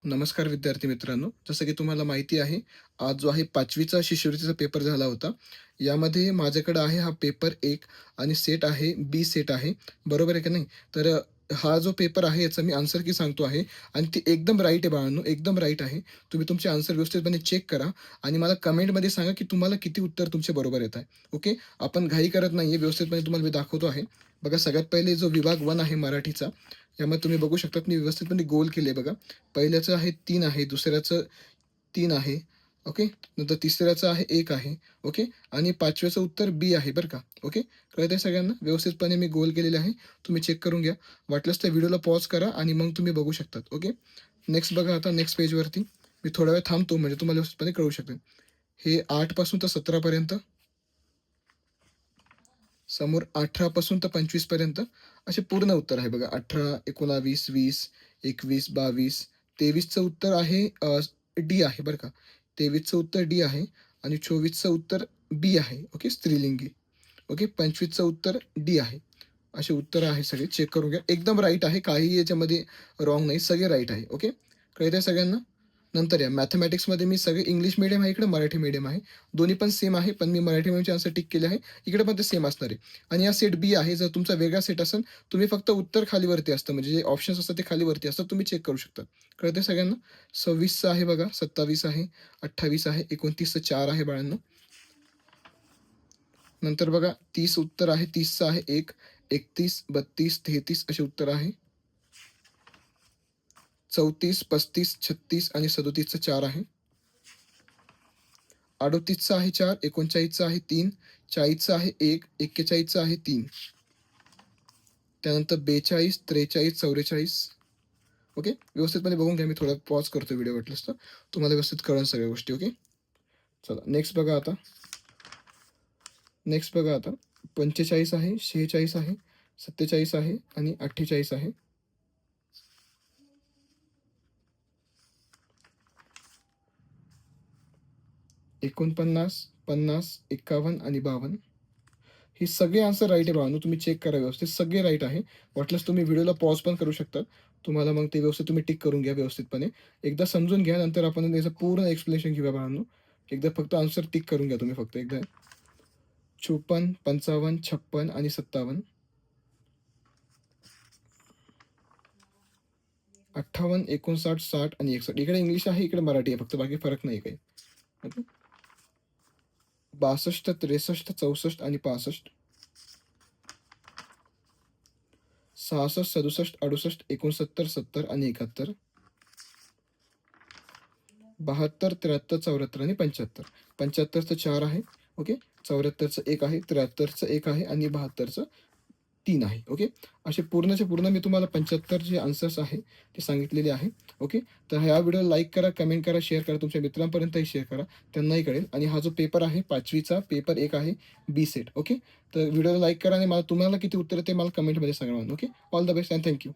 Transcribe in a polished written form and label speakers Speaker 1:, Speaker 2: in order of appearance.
Speaker 1: नमस्कार विद्यार्थी मित्रांनो. जसं की तुम्हाला माहिती आहे, आज जो आहे 5वीचा शिष्यवृत्तीचा पेपर झाला होता. यामध्ये माझ्याकडे आहे हा पेपर 1 आणि सेट आहे, बी सेट आहे. बरोबर आहे का नाही? तर हा जो पेपर आहे याचा मी आन्सर की सांगतो आहे आणि ती एकदम राईट आहे बाळांनो, एकदम राईट आहे. तुम्ही तुमचे आन्सर व्यवस्थितपणे चेक करा आणि मला कमेंटमध्ये सांगा की तुम्हाला किती उत्तर तुमचे बरोबर येत आहे. ओके. आपण घाई करत नाहीये, व्यवस्थितपणे तुम्हाला मी दाखवतो आहे. बघा सगळ्यात पहिले जो विभाग 1 आहे मराठीचा, यामध्ये तुम्ही बघू शकतात मी व्यवस्थितपणे गोल केले बघा. पहिल्याचं आहे 3 आहे, दुसऱ्याचं 3 आहे, ओके. नंतर तिसऱ्याचं आहे 1 आहे, ओके. आणि 5व्याचं उत्तर बी आहे बरं का, ओके. कळतंय सगळ्यांना? व्यवस्थितपणे मी गोल केलेले आहे. तुम्ही चेक करून घ्या. वाटल्यास त्या व्हिडिओला पॉज करा आणि मग तुम्ही बघू शकतात, ओके. नेक्स्ट बघा आता नेक्स्ट पेजवरती. मी थोडा वेळ थांबतो म्हणजे तुम्हाला व्यवस्थितपणे कळू शकेल. हे 8 पासून तर 17 पर्यंत, समोर 18 पासून तर 25 पर्यंत असे पूर्ण उत्तर आहे बघा. 18, 19, 20, 21, 22, 23चं उत्तर आहे डी आहे बरं का. 23चं उत्तर डी आहे आणि 24चं उत्तर बी आहे. ओके, स्त्रीलिंगी. ओके, 25चं उत्तर डी आहे. असे उत्तर आहे सगळे. चेक करून घ्या. एकदम राईट आहे. काहीही याच्यामध्ये रॉंग नाही. सगळे राईट आहे. ओके. कळतंय सगळ्यांना? नंतर या मॅथेमॅटिक्समध्ये मी सगळे इंग्लिश मीडियम आहे, इकडे मराठी मीडियम आहे. दोन्ही पण सेम आहे, पण मी मराठी मीडियमचे आन्सर टिक केले आहे. इकडे पण ते सेम असणार आहे. आणि हा सेट बी आहे. जर तुमचा वेगळा सेट असेल, तुम्ही फक्त उत्तर खालीवरती असतं. म्हणजे जे ऑप्शन्स असतात ते खालीवरती असतात. तुम्ही चेक करू शकता. कळतंय सगळ्यांना? 26चं आहे बघा, 27 आहे, 28 आहे, 29चं 4 आहे बाळांनो. नंतर बघा 30 उत्तर आहे, 30चं आहे 1, 31, 32, 33 असे उत्तर आहे. 34, 35, 36 आणि 37चं 4 आहे. 38चं आहे 4, 39चं आहे 3, 40चं आहे 1, 41चं आहे 3. त्यानंतर 42, 43, 44. ओके. व्यवस्थितपणे बघून घ्या. मी थोडा पॉज करतो व्हिडिओ वाटलंस तर. तुम्हाला व्यवस्थित कळेल सगळ्या गोष्टी. ओके. चला नेक्स्ट बघा आता. नेक्स्ट बघा आता. 45 आहे, 46 आहे, 47 आहे आणि 48 आहे. 49, 50, 51 आणि 52. हे सगळे आन्सर राईट आहे बाळांनो. तुम्ही चेक करा व्यवस्थित. सगळे राईट आहे. वाटल्यास तुम्ही व्हिडिओला पॉज पण करू शकता. तुम्हाला मग ते व्यवस्थित तुम्ही टिक करून घ्या व्यवस्थितपणे. एकदा समजून घ्या, नंतर आपण त्याचं पूर्ण एक्सप्लेनेशन घेऊया बाळांनो. एकदा फक्त आन्सर टिक करून घ्या तुम्ही फक्त एकदा. 54, 55, 56 आणि 57. 58, 59, 60 आणि 61. इकडे इंग्लिश आहे, इकडे मराठी आहे. फक्त बाकी फरक नाही काही. ओके. 62, 63, 64 आणि 65. 66, 67, 68, 69, 70 आणि 71. 72, 73, 74 आणि 75. 75चं 4 आहे, ओके. 74चं 1 आहे, 73चं 1 आहे आणि 72चं 3 आहे, ओके. असे पूर्णचे पूर्ण मी तुम्हाला 75 जे आन्सर्स आहे ते सांगितलेले आहे, ओके. तर ह्या व्हिडिओला लाईक करा, कमेंट करा, शेअर करा. तुमच्या मित्रांपर्यंतही शेअर करा. त्यांनाही कळेल. आणि हा जो पेपर आहे 5वीचा पेपर 1 आहे, बी सेट, ओके. तर व्हिडिओला लाईक करा आणि मला तुम्हाला किती उत्तर ते मला कमेंटमध्ये सांगा, okay. All the best and thank you.